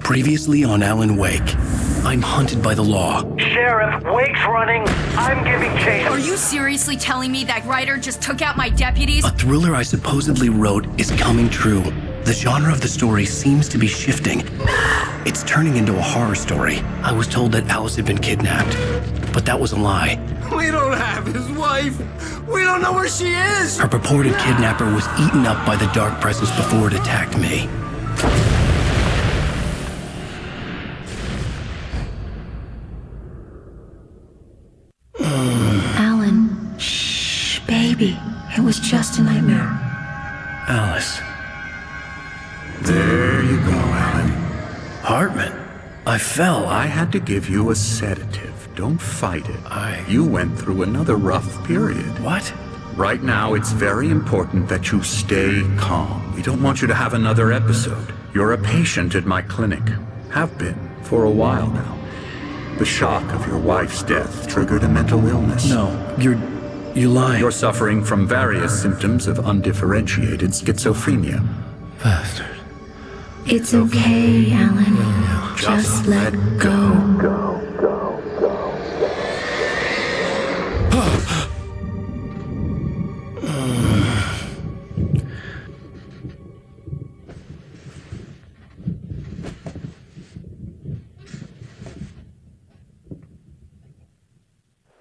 Previously on Alan Wake. I'm hunted by the law. Sheriff, Wake's running. I'm giving chase. Are you seriously telling me that writer just took out my deputies? A thriller I supposedly wrote is coming true. The genre of the story seems to be shifting. It's turning into a horror story. I was told that Alice had been kidnapped, but that was a lie. We don't have his wife. We don't know where she is. Her purported kidnapper was eaten up by the dark presence before it attacked me. Alan, shh, baby. It was just a nightmare. Alice. There you go, Alan. Hartman. I fell. I had to give you a sedative. Don't fight it. I- You went through another rough period. What? Right now, it's very important that you stay calm. We don't want you to have another episode. You're a patient at my clinic. Have been for a while now. The shock of your wife's death triggered a mental illness. No, you lie. You're suffering from various symptoms of undifferentiated schizophrenia. Bastard. It's okay, Alan. Just let go.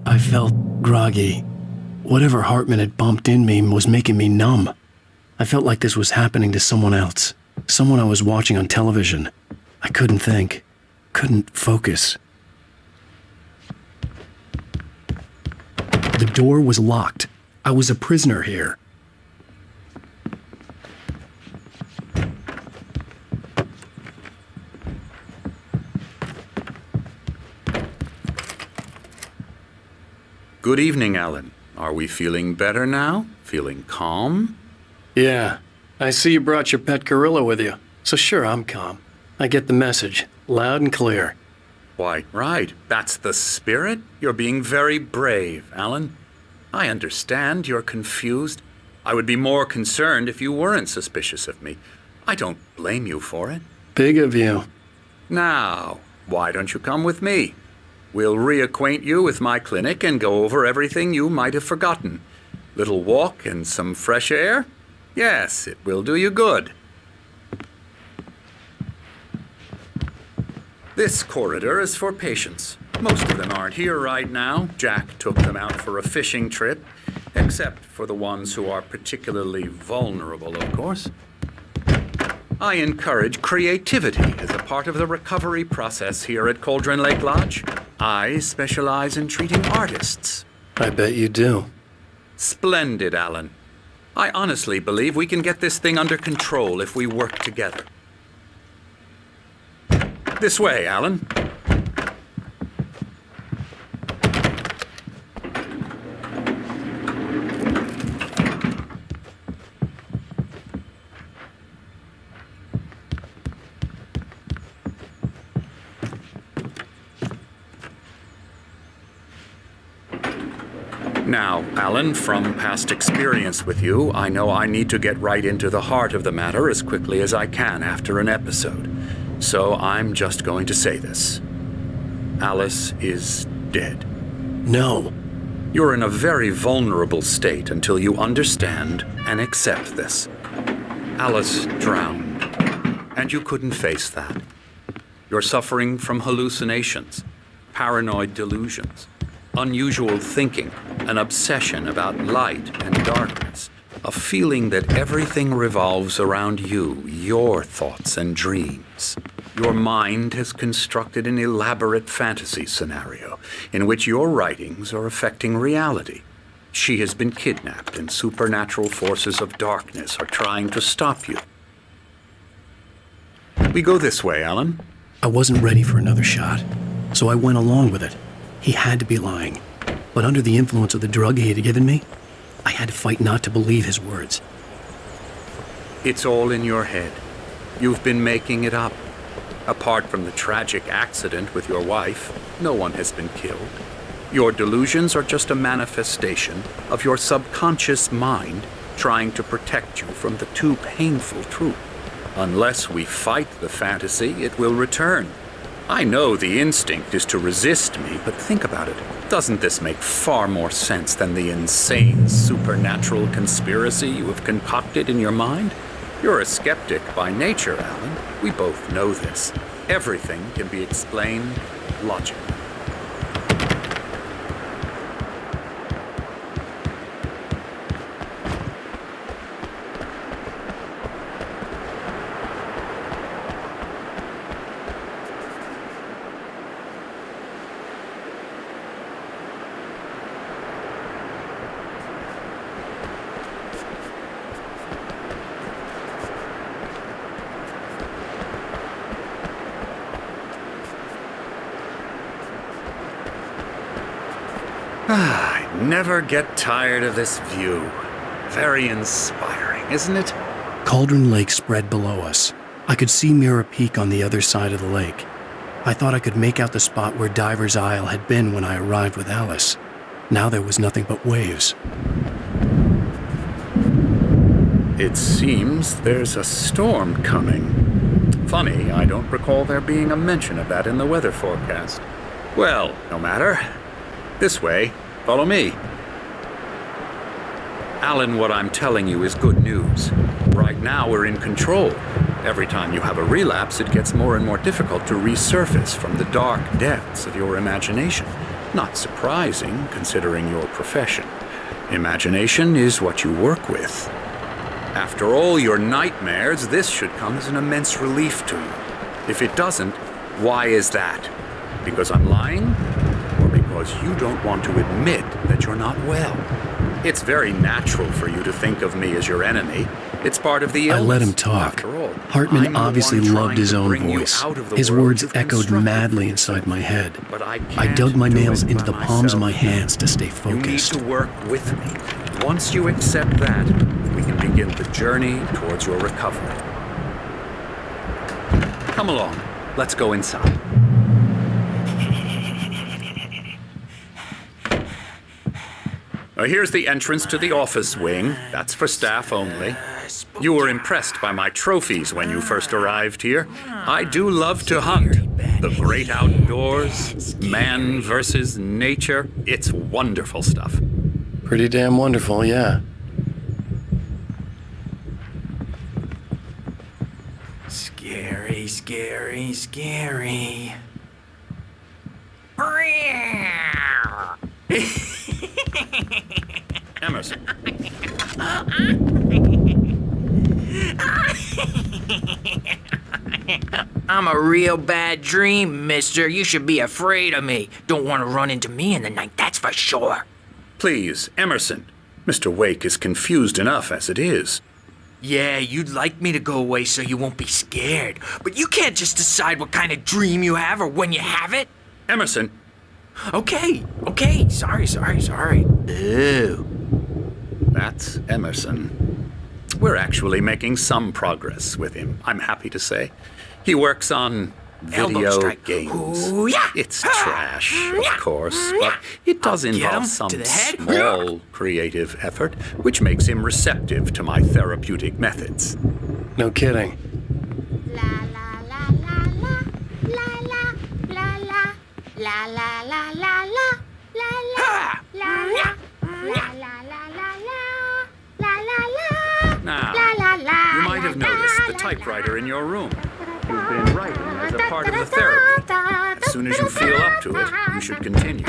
I felt groggy. Whatever Hartman had bumped in me was making me numb. I felt like this was happening to someone else. Someone I was watching on television. I couldn't think. Couldn't focus. The door was locked. I was a prisoner here. Good evening, Alan. Are we feeling better now? Feeling calm? Yeah. I see you brought your pet gorilla with you. So sure, I'm calm. I get the message. Loud and clear. Why, right. That's the spirit. You're being very brave, Alan. I understand you're confused. I would be more concerned if you weren't suspicious of me. I don't blame you for it. Big of you. Now, why don't you come with me? We'll reacquaint you with my clinic and go over everything you might have forgotten. Little walk and some fresh air? Yes, it will do you good. This corridor is for patients. Most of them aren't here right now. Jack took them out for a fishing trip, except for the ones who are particularly vulnerable, of course. I encourage creativity as a part of the recovery process here at Cauldron Lake Lodge. I specialize in treating artists. I bet you do. Splendid, Alan. I honestly believe we can get this thing under control if we work together. This way, Alan. Now, Alan, from past experience with you, I know I need to get right into the heart of the matter as quickly as I can after an episode. So I'm just going to say this. Alice is dead. No. You're in a very vulnerable state until you understand and accept this. Alice drowned, and you couldn't face that. You're suffering from hallucinations, paranoid delusions, unusual thinking, an obsession about light and darkness, a feeling that everything revolves around you, your thoughts and dreams. Your mind has constructed an elaborate fantasy scenario in which your writings are affecting reality. She has been kidnapped and supernatural forces of darkness are trying to stop you. We go this way, Alan. I wasn't ready for another shot, so I went along with it. He had to be lying. But under the influence of the drug he had given me, I had to fight not to believe his words. It's all in your head. You've been making it up. Apart from the tragic accident with your wife, no one has been killed. Your delusions are just a manifestation of your subconscious mind trying to protect you from the too painful truth. Unless we fight the fantasy, it will return. I know the instinct is to resist me, but think about it. Doesn't this make far more sense than the insane supernatural conspiracy you have concocted in your mind? You're a skeptic by nature, Alan. We both know this. Everything can be explained logically. I never get tired of this view. Very inspiring, isn't it? Cauldron Lake spread below us. I could see Mirror Peak on the other side of the lake. I thought I could make out the spot where Diver's Isle had been when I arrived with Alice. Now there was nothing but waves. It seems there's a storm coming. Funny, I don't recall there being a mention of that in the weather forecast. Well, no matter. This way. Follow me. Alan, what I'm telling you is good news. Right now we're in control. Every time you have a relapse, it gets more and more difficult to resurface from the dark depths of your imagination. Not surprising, considering your profession. Imagination is what you work with. After all your nightmares, this should come as an immense relief to you. If it doesn't, why is that? Because I'm lying? Or because you don't want to admit that you're not well? It's very natural for you to think of me as your enemy. It's part of the illness. I let him talk. After all, Hartman I'm obviously the one loved his trying to own bring you voice. out of the His world words you've echoed constructed madly yourself. inside my head. But I I can't dug my do nails it into by the palms of my myself. hands to stay You need focused. to work with me. Once you accept that, we can begin the journey towards your recovery. Come along. Let's go inside. Here's the entrance to the office wing. That's for staff only. You were impressed by my trophies when you first arrived here. I do love to hunt. The great outdoors, man versus nature. It's wonderful stuff. Pretty damn wonderful, yeah. Scary, scary, scary. Emerson. I'm a real bad dream, mister. You should be afraid of me. Don't want to run into me in the night, that's for sure. Please, Emerson. Mr. Wake is confused enough as it is. Yeah, you'd like me to go away so you won't be scared. But you can't just decide what kind of dream you have or when you have it. Emerson. Okay. Sorry. Ew. That's Emerson. We're actually making some progress with him, I'm happy to say. He works on Elbow video strike. games. Ooh, yeah. It's trash, of course, but it does Get involve him some to the head. small creative effort, which makes him receptive to my therapeutic methods. No kidding. La la la la la la la la la la la la la la la la la la la la Now, la la. you might have noticed the typewriter in your room. You've been writing as a part of the therapy. As soon as you feel up to it, you should continue.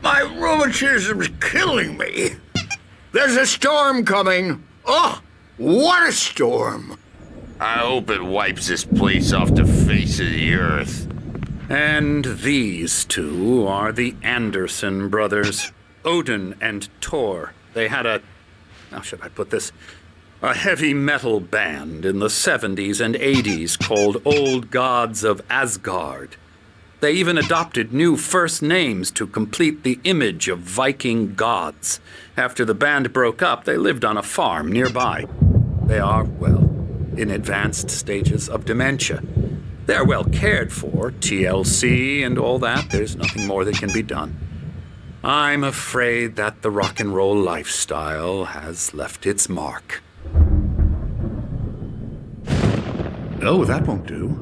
My rheumatism's killing me. There's a storm coming. Oh, what a storm. I hope it wipes this place off the face of the earth. And these two are the Anderson brothers, Odin and Thor. They had how should I put this? A heavy metal band in the 70s and 80s called Old Gods of Asgard. They even adopted new first names to complete the image of Viking gods. After the band broke up, they lived on a farm nearby. They are, well, in advanced stages of dementia. They're well cared for, TLC and all that. There's nothing more that can be done. I'm afraid that the rock and roll lifestyle has left its mark. Oh, that won't do.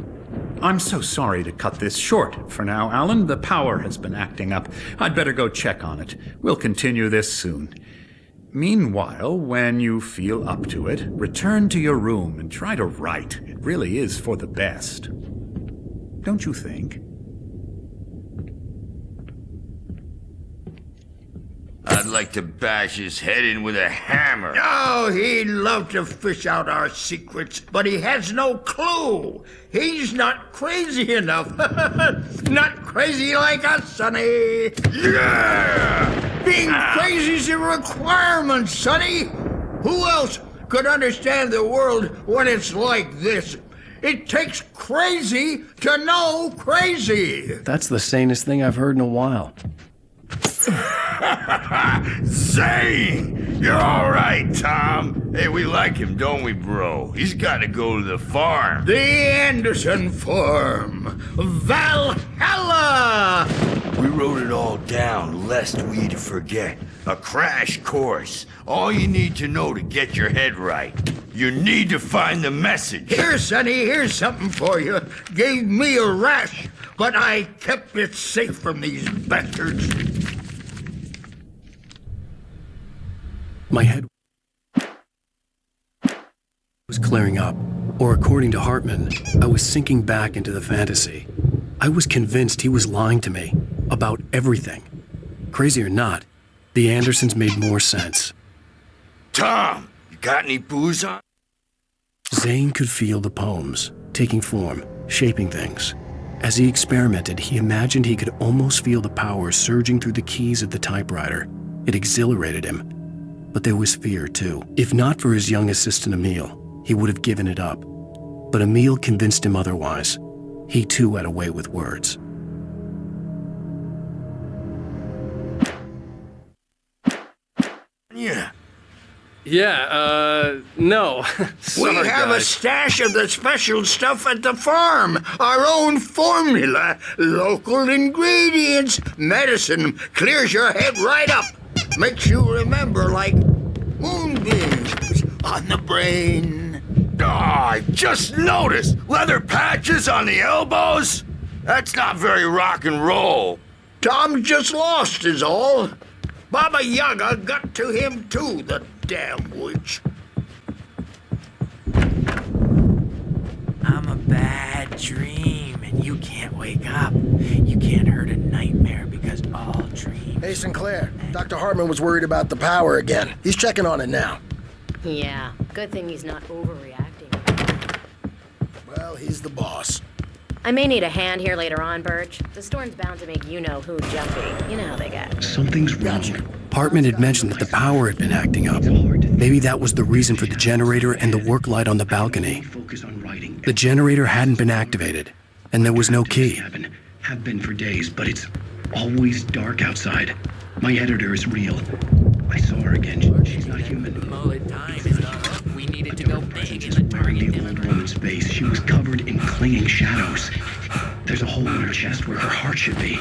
I'm so sorry to cut this short for now, Alan. The power has been acting up. I'd better go check on it. We'll continue this soon. Meanwhile, when you feel up to it, return to your room and try to write. It really is for the best. Don't you think? I'd like to bash his head in with a hammer. Oh, he'd love to fish out our secrets, but he has no clue. He's not crazy enough. Not crazy like us, Sonny. Yeah! Being crazy's a requirement, Sonny. Who else could understand the world when it's like this? It takes crazy to know crazy. That's the sanest thing I've heard in a while. Zane! You're all right, Tom. Hey, we like him, don't we, bro? He's got to go to the farm. The Anderson Farm. Valhalla! We wrote it all down, lest we'd forget. A crash course. All you need to know to get your head right. You need to find the message. Here, Sonny, here's something for you. Gave me a rash, but I kept it safe from these bastards. My head was clearing up, or according to Hartman, I was sinking back into the fantasy. I was convinced he was lying to me about everything. Crazy or not, the Andersons made more sense. Tom, you got any booze on? Zane could feel the poems, taking form, shaping things. As he experimented, he imagined he could almost feel the power surging through the keys of the typewriter. It exhilarated him. But there was fear, too. If not for his young assistant Emil, he would have given it up. But Emil convinced him otherwise. He, too, had a way with words. Yeah. No. We have a stash of the special stuff at the farm. Our own formula. Local ingredients. Medicine clears your head right up. Makes you remember like moonbeams on the brain. Oh, I just noticed. Leather patches on the elbows? That's not very rock and roll. Tom just lost is all. Baba Yaga got to him too, the damn witch. I'm a bad dream, and you can't wake up. You can't hurt a nightmare because all dreams... Hey, Sinclair. Dr. Hartman was worried about the power again. He's checking on it now. Yeah, good thing he's not overreacting. Well, he's the boss. I may need a hand here later on, Birch. The storm's bound to make you-know-who jumpy. You know how they get. Something's wrong. Hartman had mentioned that the power had been acting up. Maybe that was the reason for the generator and the work light on the balcony. The generator hadn't been activated, and there was no key. Have been for days, but it's always dark outside. My editor is real. I saw her again. She's not human. We needed to go big in the Wearing the old woman's face, she was covered in clinging shadows. There's a hole in her chest where her heart should be.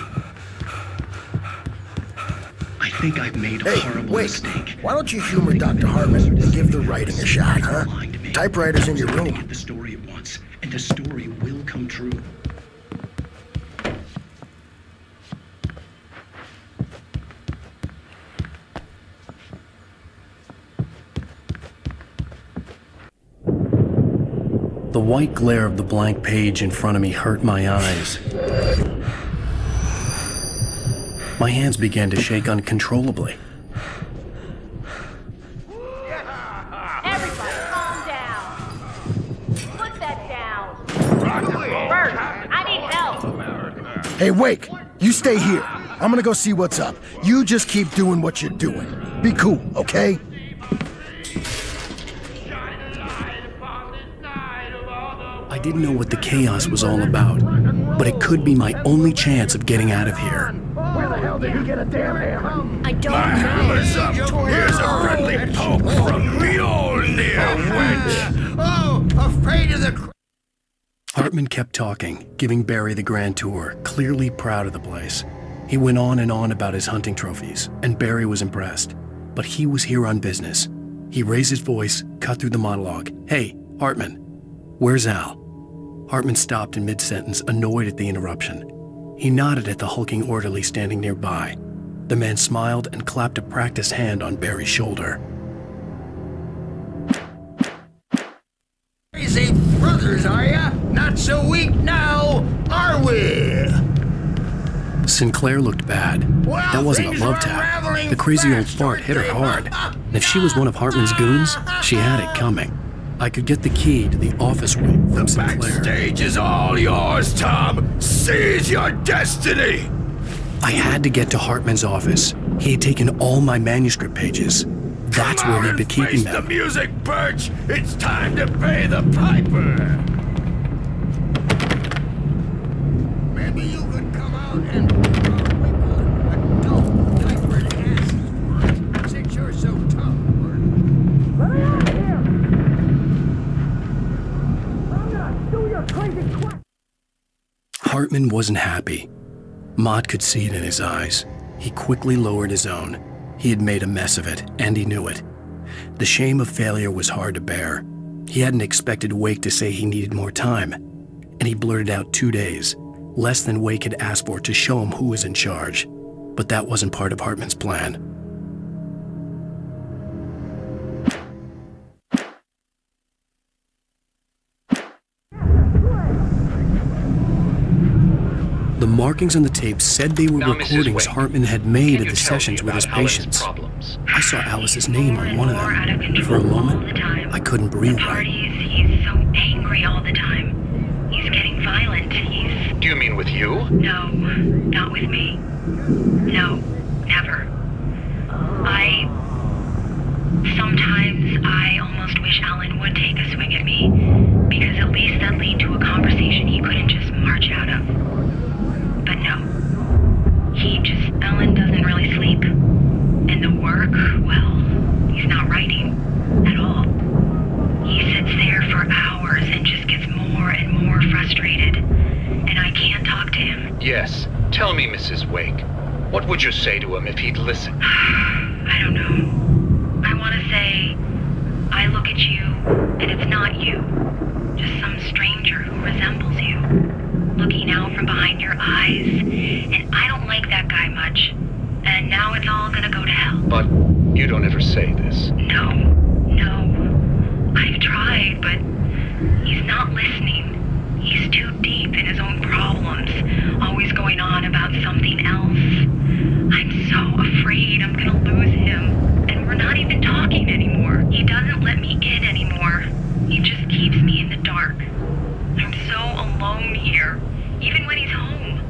I think I've made a horrible mistake. Why don't you humor Dr. Hartman and give the writing a shot, huh? Typewriter's in your room. Get the story at once, and the story will come true. The white glare of the blank page in front of me hurt my eyes. My hands began to shake uncontrollably. Everybody, calm down. Put that down. Bert, I need help. Hey, Wake, you stay here. I'm gonna go see what's up. You just keep doing what you're doing. Be cool, okay? I didn't know what the chaos was all about, but it could be my only chance of getting out of here. Where the hell did he get a damn hammer? I don't My hammer's up. Here's a friendly poke from Mjolnir, witch. Oh, afraid of the... Hartman kept talking, giving Barry the grand tour, clearly proud of the place. He went on and on about his hunting trophies, and Barry was impressed. But he was here on business. He raised his voice, cut through the monologue. "Hey, Hartman, where's Al?" Hartman stopped in mid-sentence, annoyed at the interruption. He nodded at the hulking orderly standing nearby. The man smiled and clapped a practiced hand on Barry's shoulder. Crazy brothers, are ya? Not so weak now, are we? Sinclair looked bad. Well, That wasn't a things love were tap. unraveling The crazy old fast, fart weren't hit her they? hard. And if she was one of Hartman's goons, she had it coming. I could get the key to the office wing from Sinclair. Backstage is all yours, Tom. Seize your destiny. I had to get to Hartman's office. He had taken all my manuscript pages. That's where he'd been keeping Face the them. music, Birch. It's time to pay the piper. Maybe you could come out and adult diapered asses since you're so tough. Let me out of here! I'm gonna do your crazy crap! Hartman wasn't happy. Mott could see it in his eyes. He quickly lowered his own. He had made a mess of it, and he knew it. The shame of failure was hard to bear. He hadn't expected Wake to say he needed more time, and he blurted out 2 days, less than Wake had asked for to show him who was in charge. But that wasn't part of Hartman's plan. The markings on the tape said they were Now, Mrs. recordings Wake, Hartman had made can of you the tell me sessions with about his Alan's patients. problems? I saw Alice's name on one of them. For a moment, I couldn't breathe right. He's so angry all the time. He's getting violent. Do you mean with you? No, not with me. No, never. Sometimes I almost wish Alan would take a swing at me, because at least that lead to a conversation he couldn't just march out of. But no. Alan doesn't really sleep. And the work, well, he's not writing at all. He sits there for hours and just gets more and more frustrated. And I can't talk to him. Yes. Tell me, Mrs. Wake. What would you say to him if he'd listen? I don't know. I want to say, I look at you, and it's not you. Just some stranger who resembles you. Looking out from behind your eyes, and I don't like that guy much. And now it's all gonna go to hell. But you don't ever say this. No. I've tried, but he's not listening. He's too deep in his own problems, always going on about something else. I'm so afraid I'm gonna lose him, and we're not even talking anymore. He doesn't let me in anymore. He just keeps me in the dark. I'm so alone here, even when he's home.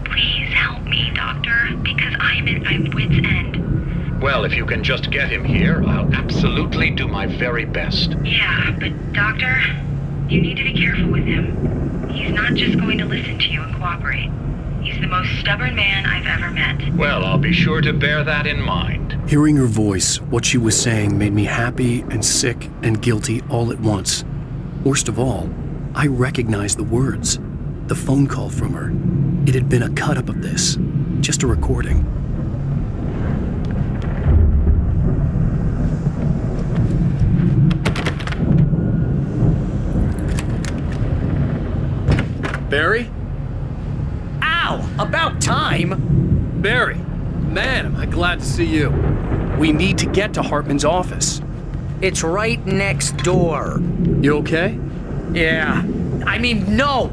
Please help me, Doctor, because I'm at my wit's end. Well, if you can just get him here, I'll absolutely do my very best. Yeah, but Doctor, you need to be careful with him. He's not just going to listen to you and cooperate. He's the most stubborn man I've ever met. Well, I'll be sure to bear that in mind. Hearing her voice, what she was saying made me happy and sick and guilty all at once. Worst of all, I recognized the words. The phone call from her. It had been a cut-up of this. Just a recording. Barry? Ow! About time! Barry! Man, am I glad to see you. We need to get to Hartman's office. It's right next door. You okay? Yeah. I mean, no!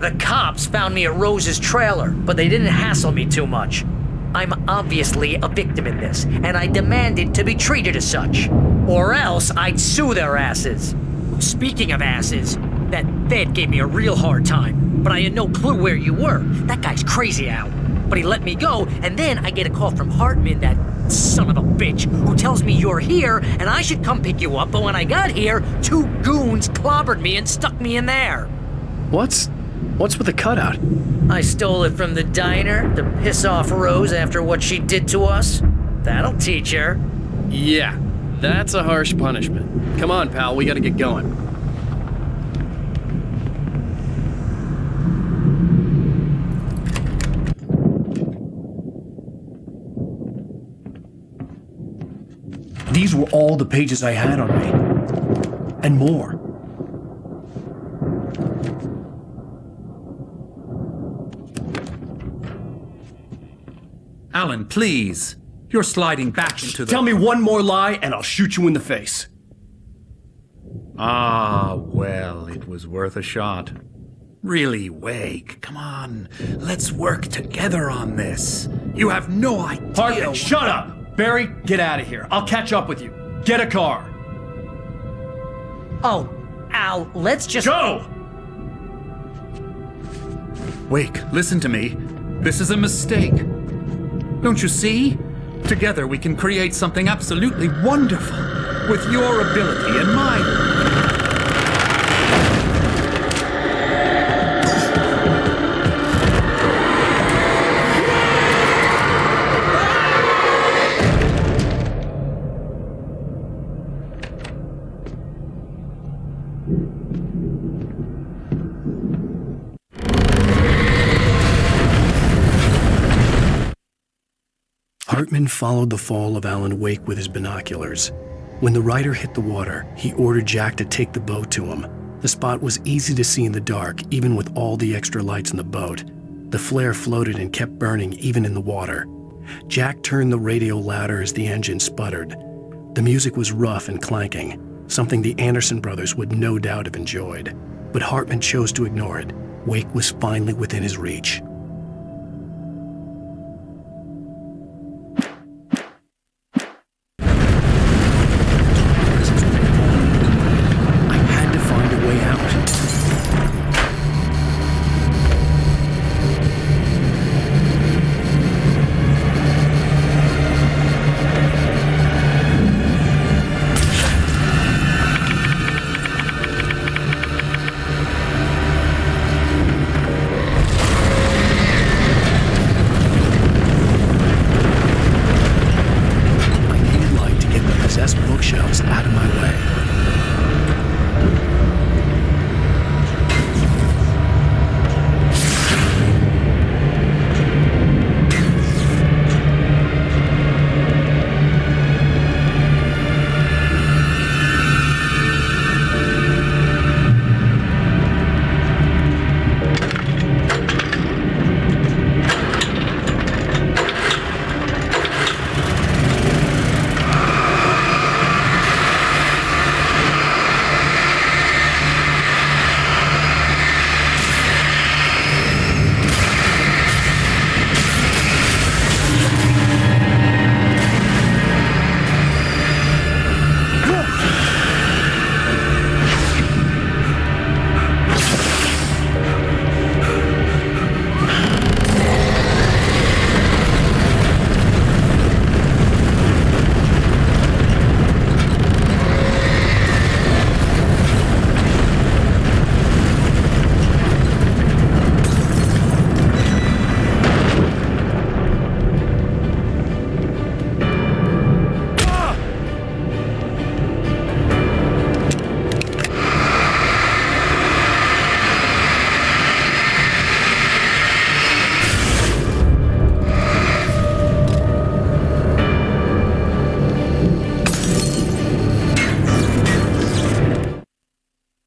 The cops found me at Rose's trailer, but they didn't hassle me too much. I'm obviously a victim in this, and I demanded to be treated as such. Or else I'd sue their asses. Speaking of asses, that Fed gave me a real hard time, but I had no clue where you were. That guy's crazy, Al. But he let me go, and then I get a call from Hartman, that son of a bitch, who tells me you're here and I should come pick you up, but when I got here, 2 goons clobbered me and stuck me in there. What's with the cutout? I stole it from the diner to piss off Rose after what she did to us. That'll teach her. Yeah, that's a harsh punishment. Come on, pal, we gotta get going. These were all the pages I had on me. And more. Alan, please. You're sliding back into the... Tell me one more lie and I'll shoot you in the face. Ah, well, it was worth a shot. Really, Wake, come on. Let's work together on this. You have no idea... Hartman, shut up! Barry, get out of here. I'll catch up with you. Get a car. Oh, Al, let's just... Go! Wake, listen to me. This is a mistake. Don't you see? Together we can create something absolutely wonderful. With your ability and mine. Hartman followed the fall of Alan Wake with his binoculars. When the rider hit the water, he ordered Jack to take the boat to him. The spot was easy to see in the dark, even with all the extra lights in the boat. The flare floated and kept burning even in the water. Jack turned the radio louder as the engine sputtered. The music was rough and clanking, something the Anderson brothers would no doubt have enjoyed. But Hartman chose to ignore it. Wake was finally within his reach. Bookshelves out of my way.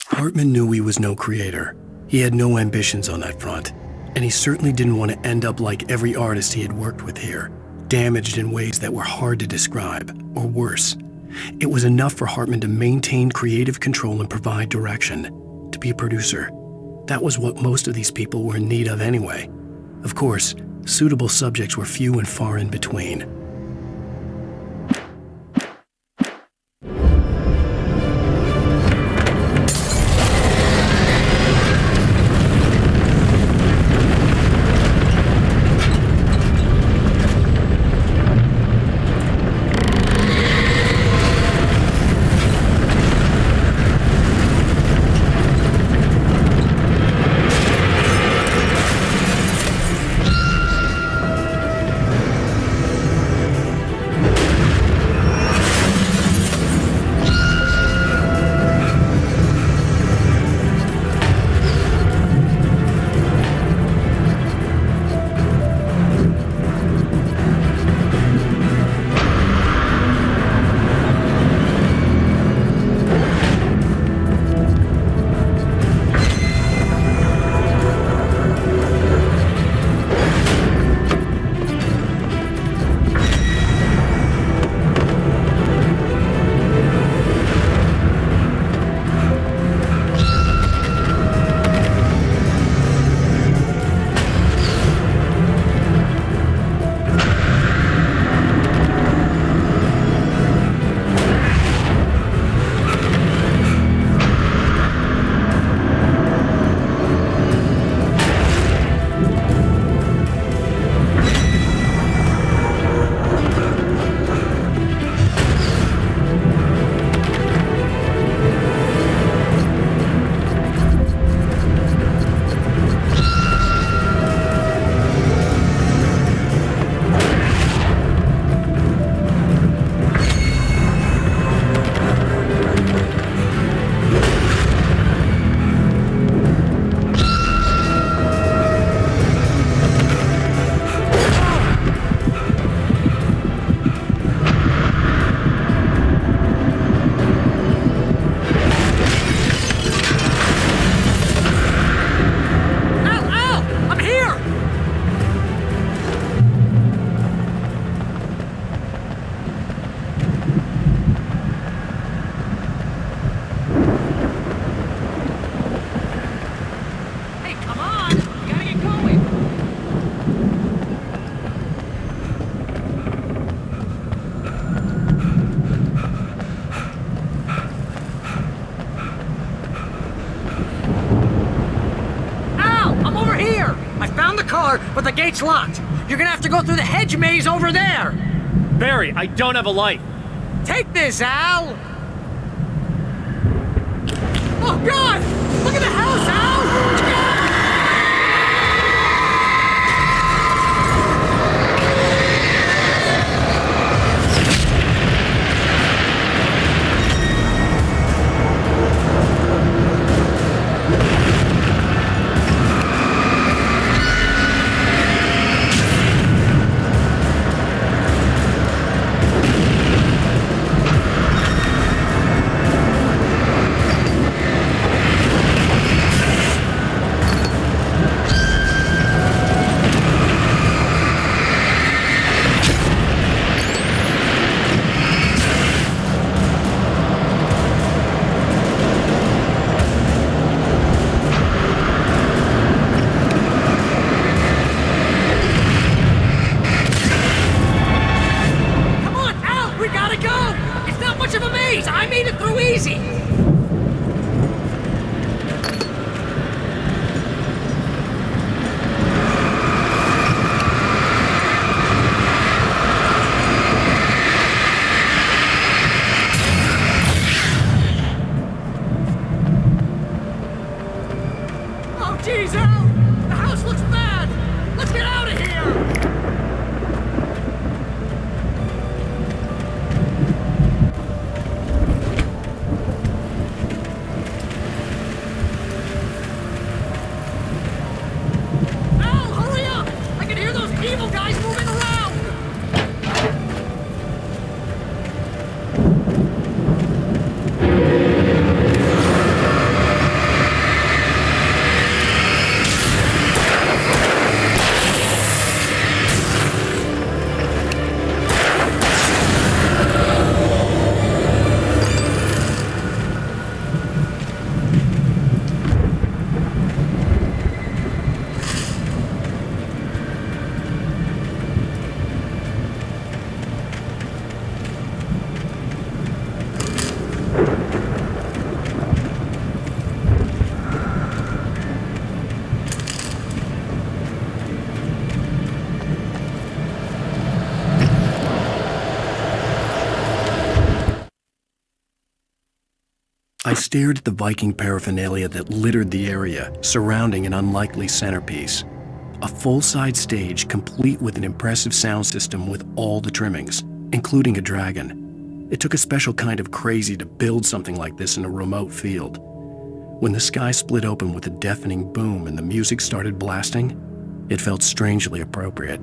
Hartman knew he was no creator. He had no ambitions on that front, and he certainly didn't want to end up like every artist he had worked with here, damaged in ways that were hard to describe, or worse. It was enough for Hartman to maintain creative control and provide direction, to be a producer. That was what most of these people were in need of anyway. Of course, suitable subjects were few and far in between. door, but the gate's locked. You're gonna have to go through the hedge maze over there. Barry, I don't have a light. Take this, Al! Oh, God! Look at the house, Al! I made it through easy! Oh, geez, Al! The house looks bad! Let's get out of here! Evil guys moving around! I stared at the Viking paraphernalia that littered the area, surrounding an unlikely centerpiece. A full-side stage complete with an impressive sound system with all the trimmings, including a dragon. It took a special kind of crazy to build something like this in a remote field. When the sky split open with a deafening boom and the music started blasting, it felt strangely appropriate.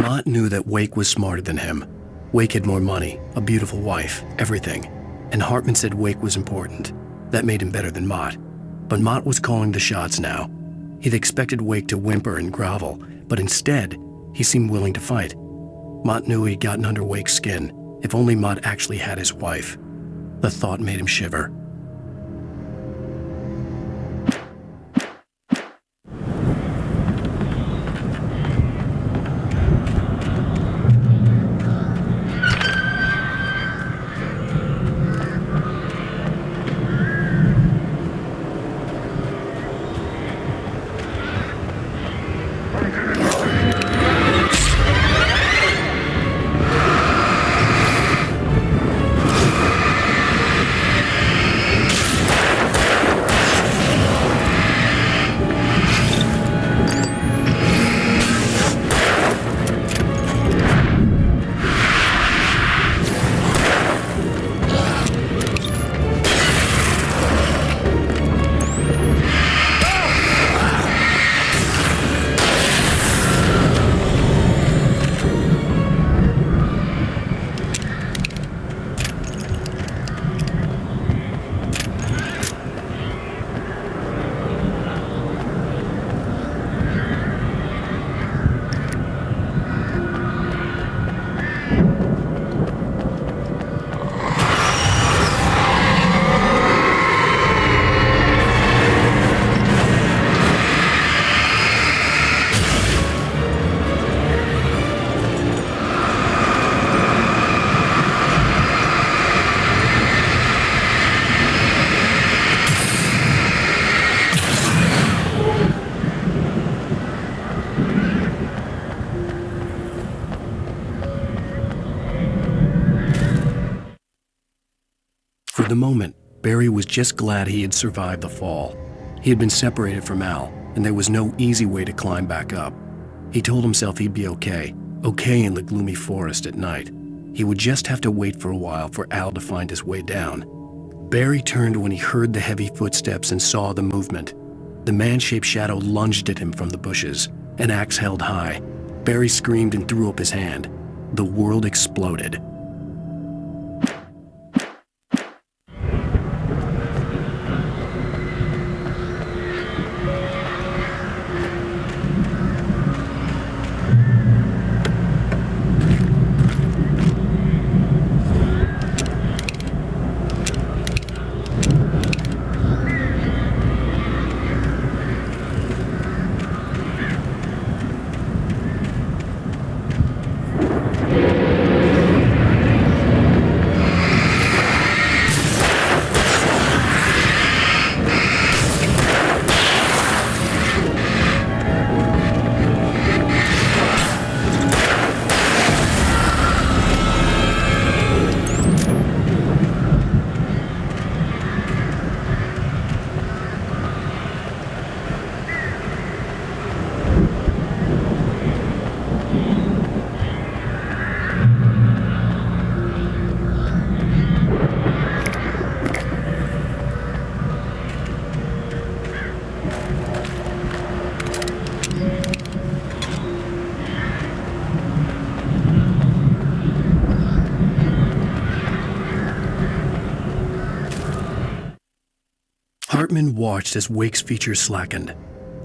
Mott knew that Wake was smarter than him. Wake had more money, a beautiful wife, everything. And Hartman said Wake was important. That made him better than Mott. But Mott was calling the shots now. He'd expected Wake to whimper and grovel, but instead, he seemed willing to fight. Mott knew he'd gotten under Wake's skin. If only Mott actually had his wife. The thought made him shiver. For the moment, Barry was just glad he had survived the fall. He had been separated from Al, and there was no easy way to climb back up. He told himself he'd be okay in the gloomy forest at night. He would just have to wait for a while for Al to find his way down. Barry turned when he heard the heavy footsteps and saw the movement. The man-shaped shadow lunged at him from the bushes, an axe held high. Barry screamed and threw up his hand. The world exploded. Hartman watched as Wake's features slackened.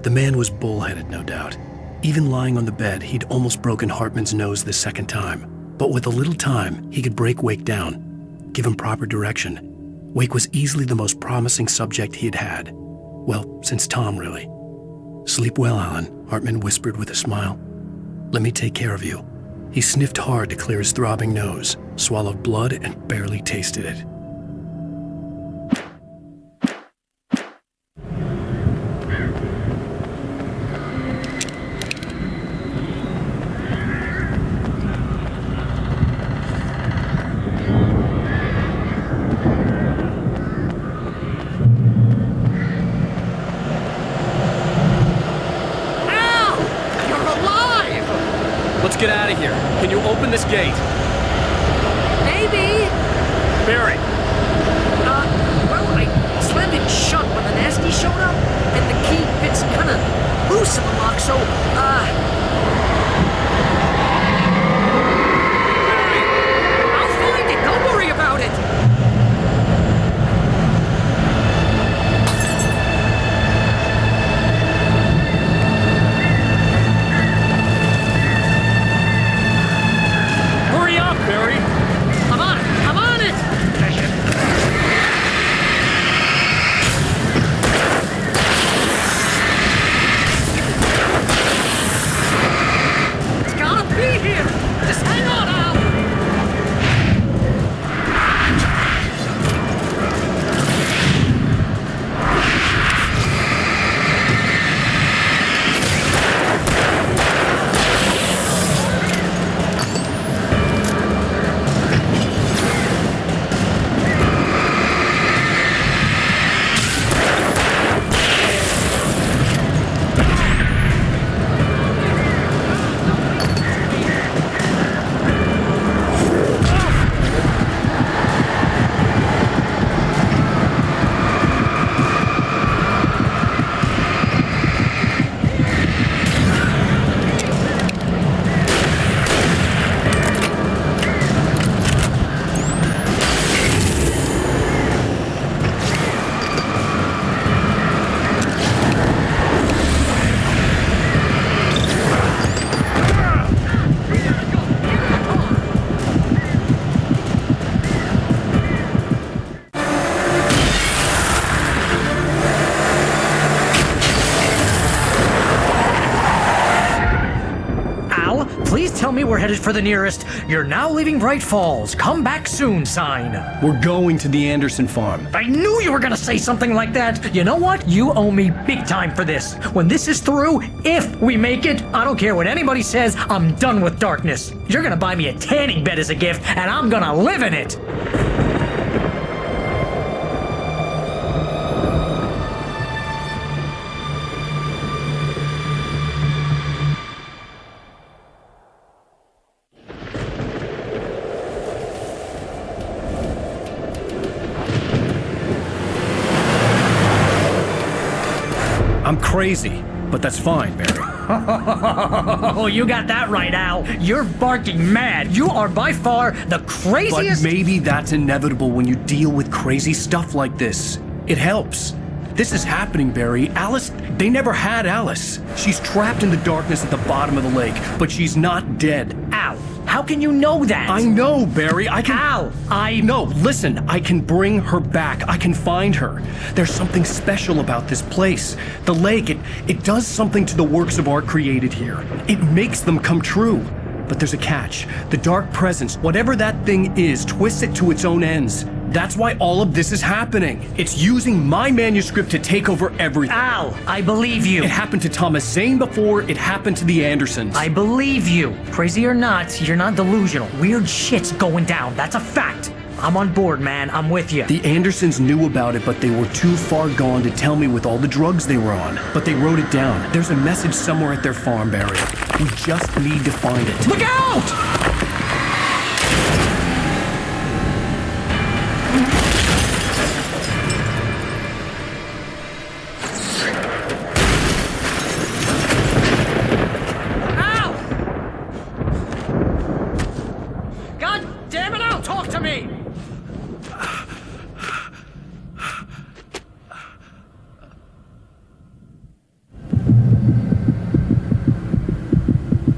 The man was bullheaded, no doubt. Even lying on the bed, he'd almost broken Hartman's nose the second time. But with a little time, he could break Wake down, give him proper direction. Wake was easily the most promising subject he had had. Well, since Tom, really. "Sleep well, Alan," Hartman whispered with a smile. "Let me take care of you." He sniffed hard to clear his throbbing nose, swallowed blood, and barely tasted it. Let's get out of here. Can you open this gate? Maybe. Barry. Well, I slammed it shut when the nasty showed up, and the key fits kinda loose in the lock, so, we're headed for the nearest "You're now leaving Bright Falls. Come back soon" sign. We're going to the Anderson farm. I knew you were gonna say something like that. You know what? You owe me big time for this. When this is through, if we make it, I don't care what anybody says, I'm done with darkness. You're gonna buy me a tanning bed as a gift, and I'm gonna live in it. I'm crazy, but that's fine, Barry. Oh, you got that right, Al. You're barking mad. You are by far the craziest. But maybe that's inevitable when you deal with crazy stuff like this. It helps. This is happening, Barry. Alice, they never had Alice. She's trapped in the darkness at the bottom of the lake, but she's not dead. Al, how can you know that? I know, Barry. I can... Al, No, listen. I can bring her back. I can find her. There's something special about this place. The lake, it does something to the works of art created here. It makes them come true. But there's a catch. The dark presence, whatever that thing is, twists it to its own ends. That's why all of this is happening. It's using my manuscript to take over everything. Al, I believe you. It happened to Thomas Zane before, it happened to the Andersons. I believe you. Crazy or not, you're not delusional. Weird shit's going down. That's a fact. I'm on board, man. I'm with you. The Andersons knew about it, but they were too far gone to tell me with all the drugs they were on. But they wrote it down. There's a message somewhere at their farm, Barry. We just need to find it. Look out!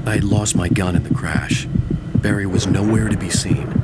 I had lost my gun in the crash. Barry was nowhere to be seen.